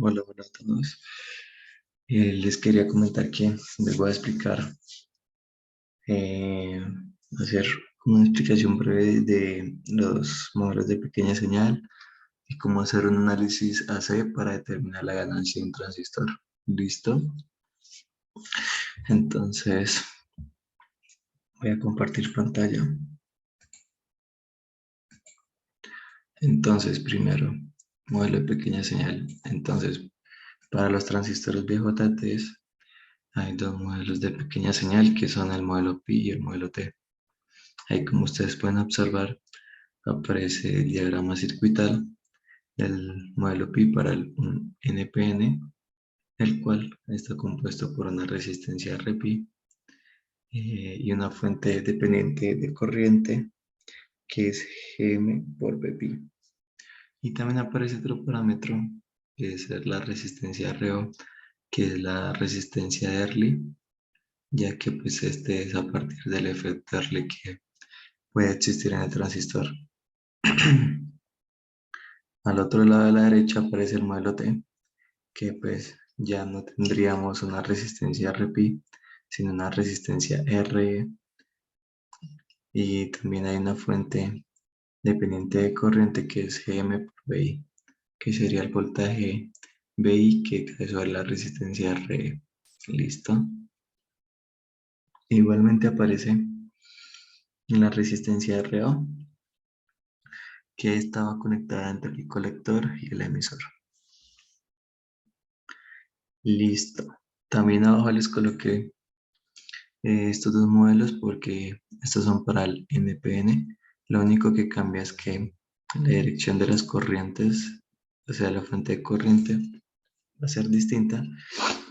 Hola, hola a todos. Les quería comentar que les voy a explicar, eh, hacer una explicación breve de los modelos de pequeña señal y cómo hacer un análisis AC para determinar la ganancia de un transistor. ¿Listo? Entonces, voy a compartir pantalla. Entonces, primero, modelo de pequeña señal. Entonces, para los transistores BJTs, hay dos modelos de pequeña señal que son el modelo Pi y el modelo T. Ahí, como ustedes pueden observar, aparece el diagrama circuital del modelo Pi para un NPN, el cual está compuesto por una resistencia Rpi y una fuente dependiente de corriente que es Gm por Ppi. Y también aparece otro parámetro que es la resistencia Ro, que es la resistencia de Early, ya que pues este es a partir del efecto Early que puede existir en el transistor. Al otro lado de la derecha aparece el modelo T, que pues ya no tendríamos una resistencia Rp, sino una resistencia RE, y también hay una fuente dependiente de corriente que es Gm por Vi, que sería el voltaje Vi que cae sobre la resistencia RE. ¿Listo? Igualmente aparece la resistencia RO, que estaba conectada entre el colector y el emisor. Listo. También abajo les coloqué estos dos modelos porque estos son para el NPN. Lo único que cambia es que la dirección de las corrientes, o sea, la fuente de corriente va a ser distinta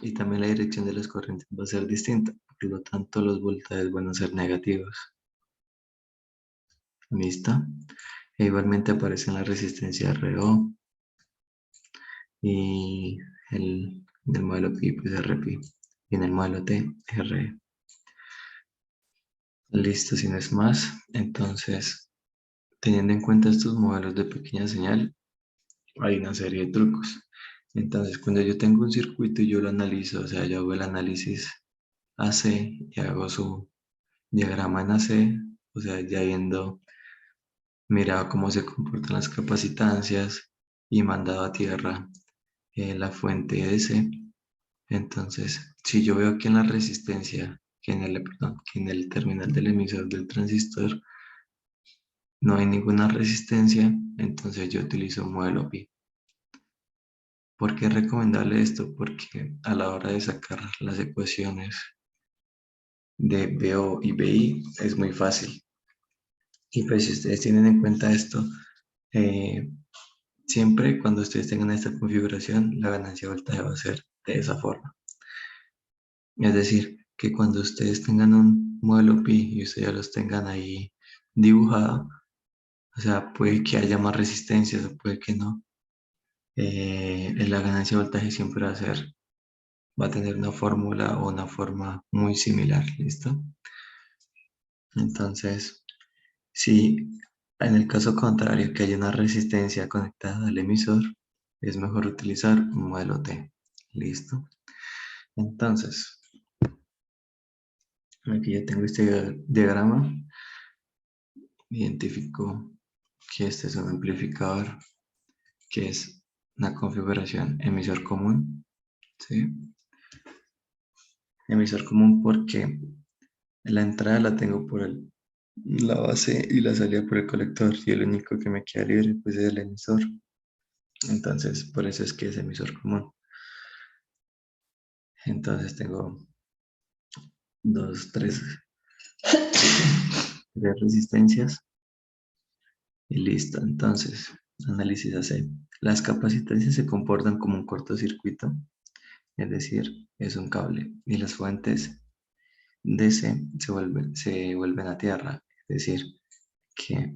y también la dirección de las corrientes va a ser distinta. Por lo tanto, los voltajes van a ser negativos. ¿Listo? E igualmente aparecen la resistencia RO y en el modelo Pi, pues RPi, y en el modelo T, RE. Listo, si no es más, entonces, teniendo en cuenta estos modelos de pequeña señal, hay una serie de trucos. Entonces, cuando yo tengo un circuito y yo lo analizo, o sea, yo hago el análisis AC y hago su diagrama en AC, o sea, ya viendo, mirado cómo se comportan las capacitancias y mandado a tierra la fuente DC. Entonces, si yo veo que en la resistencia, perdón, que en el terminal del emisor del transistor no hay ninguna resistencia, entonces yo utilizo un modelo Pi. ¿Por qué es recomendable esto? Porque a la hora de sacar las ecuaciones de BO y BI es muy fácil. Y pues si ustedes tienen en cuenta esto, eh, siempre cuando ustedes tengan esta configuración, la ganancia de voltaje va a ser de esa forma. Es decir, que cuando ustedes tengan un modelo Pi y ustedes ya los tengan ahí dibujado, o sea, puede que haya más resistencias o puede que no. La ganancia de voltaje siempre va a tener una fórmula o una forma muy similar, ¿listo? Entonces, si en el caso contrario que haya una resistencia conectada al emisor, es mejor utilizar un modelo T, ¿listo? Entonces, aquí ya tengo este diagrama, identifico que este es un amplificador, que es una configuración emisor común, ¿sí? Emisor común porque la entrada la tengo por la base y la salida por el colector y el único que me queda libre pues es el emisor. Entonces, por eso es que es emisor común. Entonces tengo tres resistencias y listo. Entonces, análisis AC. Las capacitancias se comportan como un cortocircuito, es decir, es un cable y las fuentes DC se vuelven a tierra, es decir, que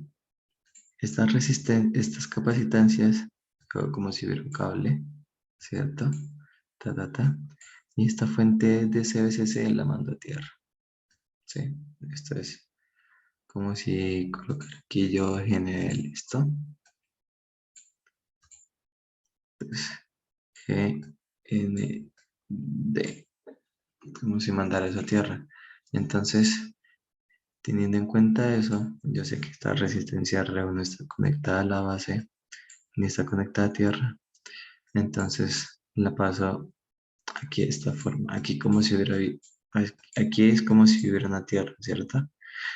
estas capacitancias, como si hubiera un cable, ¿cierto? Ta, ta, ta. Y esta fuente de CBCC la mando a tierra, ¿sí? Esto es como si colocar aquí yo GNL, ¿listo? Entonces, GND, como si mandara eso a tierra. Entonces, teniendo en cuenta eso, yo sé que esta resistencia R1 está conectada a la base ni está conectada a tierra. Entonces, la paso aquí de esta forma. Aquí como si hubiera, aquí es como si hubiera una tierra, ¿cierto?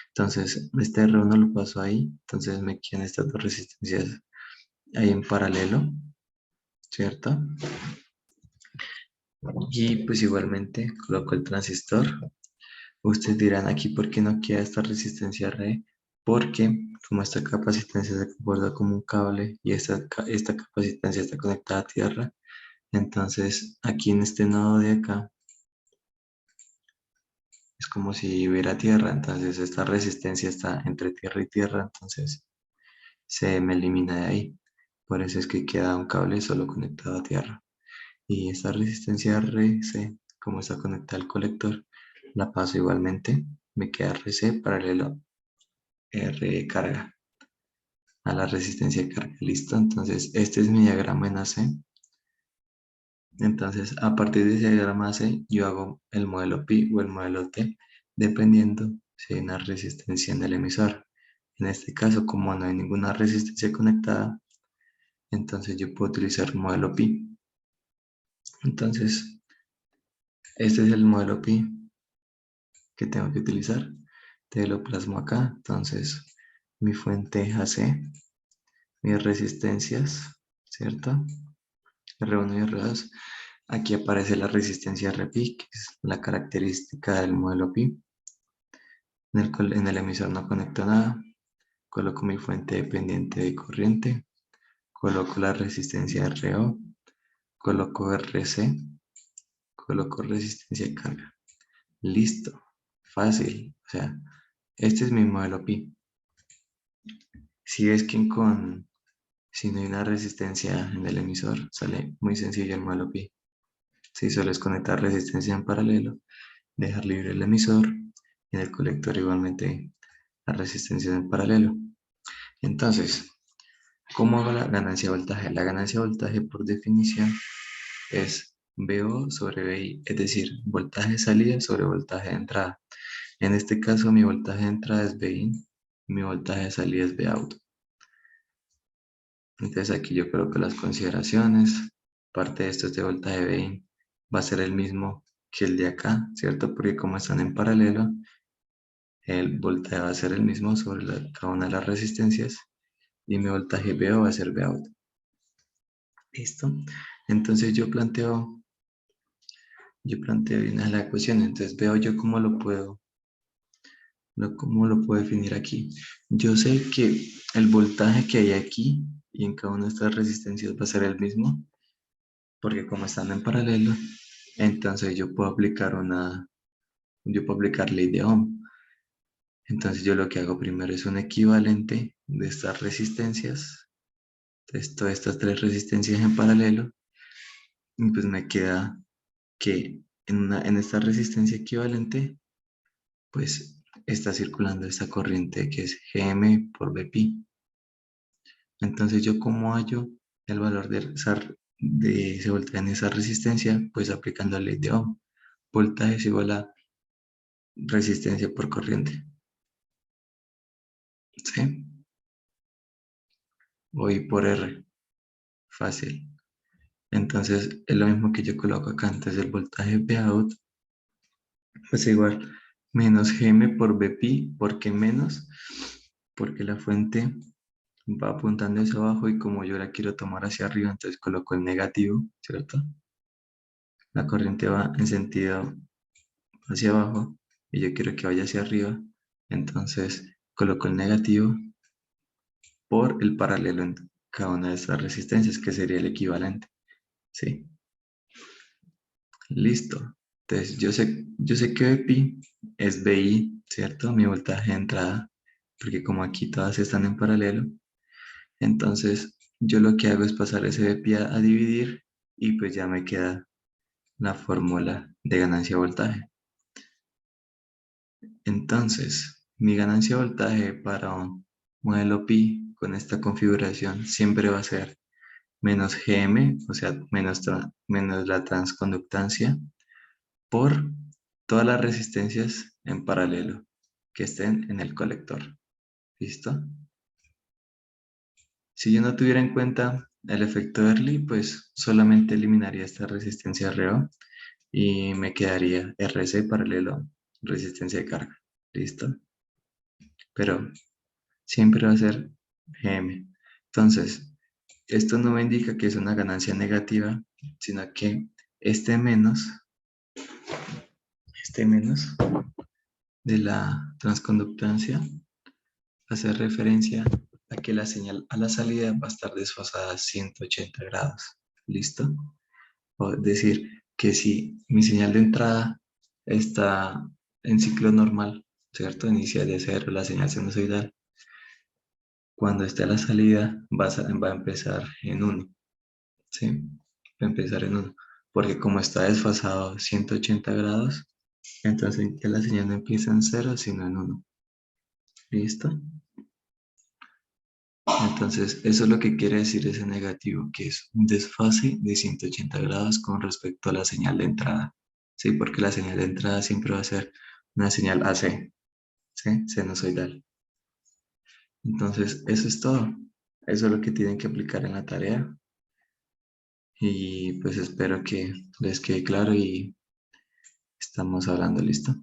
Entonces, este R1 lo paso ahí. Entonces me quedan estas dos resistencias ahí en paralelo, ¿cierto? Y pues igualmente coloco el transistor. Ustedes dirán aquí, ¿por qué no queda esta resistencia R? Porque como esta capacitancia se comporta como un cable y esta capacitancia está conectada a tierra, entonces aquí en este nodo de acá es como si hubiera tierra, entonces esta resistencia está entre tierra y tierra, entonces se me elimina de ahí. Por eso es que queda un cable solo conectado a tierra. Y esta resistencia RC, como está conectada al colector, la paso igualmente. Me queda RC paralelo R carga a la resistencia de carga. Listo, entonces este es mi diagrama en AC. Entonces a partir de ese diagrama AC yo hago el modelo pi o el modelo T, dependiendo si hay una resistencia en el emisor. En este caso, como no hay ninguna resistencia conectada, entonces yo puedo utilizar el modelo pi. Entonces, este es el modelo pi que tengo que utilizar. Te lo plasmo acá. Entonces, mi fuente AC, mis resistencias, ¿cierto? R1 y R2. Aquí aparece la resistencia Rpi, que es la característica del modelo pi. En el emisor no conecto nada. Coloco mi fuente dependiente de corriente. Coloco la resistencia RO. Coloco RC. Coloco resistencia de carga. Listo. Fácil. O sea, este es mi modelo pi. Si ves que si no hay una resistencia en el emisor, sale muy sencillo el modelo pi. Si solo es conectar resistencia en paralelo, dejar libre el emisor y en el colector igualmente la resistencia en paralelo. Entonces, ¿cómo hago la ganancia de voltaje? La ganancia de voltaje por definición es VO sobre VI, es decir, voltaje de salida sobre voltaje de entrada. En este caso, mi voltaje de entrada es VIN, mi voltaje de salida es VOUT. Entonces aquí yo coloco las consideraciones. Parte de esto, este voltaje VIN va a ser el mismo que el de acá, ¿cierto? Porque como están en paralelo, el voltaje va a ser el mismo sobre cada una de las resistencias y mi voltaje VO va a ser VOUT. ¿Listo? Entonces yo planteo una de la ecuación. Entonces veo yo cómo lo puedo definir aquí. Yo sé que el voltaje que hay aquí y en cada una de estas resistencias va a ser el mismo, porque como están en paralelo, entonces yo puedo aplicar ley de Ohm. Entonces yo lo que hago primero es un equivalente de estas resistencias, de todas estas tres resistencias en paralelo, y pues me queda que en esta resistencia equivalente, pues está circulando esta corriente que es Gm por Bpi. Entonces yo como hallo el valor de ese voltaje en esa resistencia, pues aplicando la ley de Ohm. Voltaje es igual a resistencia por corriente. ¿Sí? O I por R. Fácil. Entonces es lo mismo que yo coloco acá. Entonces el voltaje Vout pues igual menos Gm por Bpi. ¿Por qué menos? Porque la fuente va apuntando hacia abajo y como yo la quiero tomar hacia arriba, entonces coloco el negativo, ¿cierto? La corriente va en sentido hacia abajo y yo quiero que vaya hacia arriba, entonces coloco el negativo por el paralelo en cada una de estas resistencias, que sería el equivalente, ¿sí? Listo. Entonces yo sé que Pi es VI, ¿cierto? Mi voltaje de entrada, porque como aquí todas están en paralelo, entonces yo lo que hago es pasar ese Pi a dividir y pues ya me queda la fórmula de ganancia de voltaje. Entonces, mi ganancia de voltaje para un modelo pi con esta configuración siempre va a ser menos GM, o sea, menos la transconductancia, por todas las resistencias en paralelo que estén en el colector. ¿Listo? Si yo no tuviera en cuenta el efecto Early, pues solamente eliminaría esta resistencia RO y me quedaría RC paralelo, resistencia de carga. ¿Listo? Pero siempre va a ser GM. Entonces, esto no me indica que es una ganancia negativa, sino que este menos, este menos de la transconductancia hace referencia a que la señal a la salida va a estar desfasada a 180 grados. ¿Listo? O decir que si mi señal de entrada está en ciclo normal, ¿cierto? Inicia de cero la señal sinusoidal. Cuando esté a la salida va a empezar en 1, ¿sí? Va a empezar en 1. Porque como está desfasado 180 grados, entonces ya la señal no empieza en 0, sino en 1. ¿Listo? Entonces, eso es lo que quiere decir ese negativo, que es un desfase de 180 grados con respecto a la señal de entrada. Sí, porque la señal de entrada siempre va a ser una señal AC, ¿sí? Sinusoidal. Entonces, eso es todo. Eso es lo que tienen que aplicar en la tarea. Y pues espero que les quede claro y estamos hablando, ¿listo?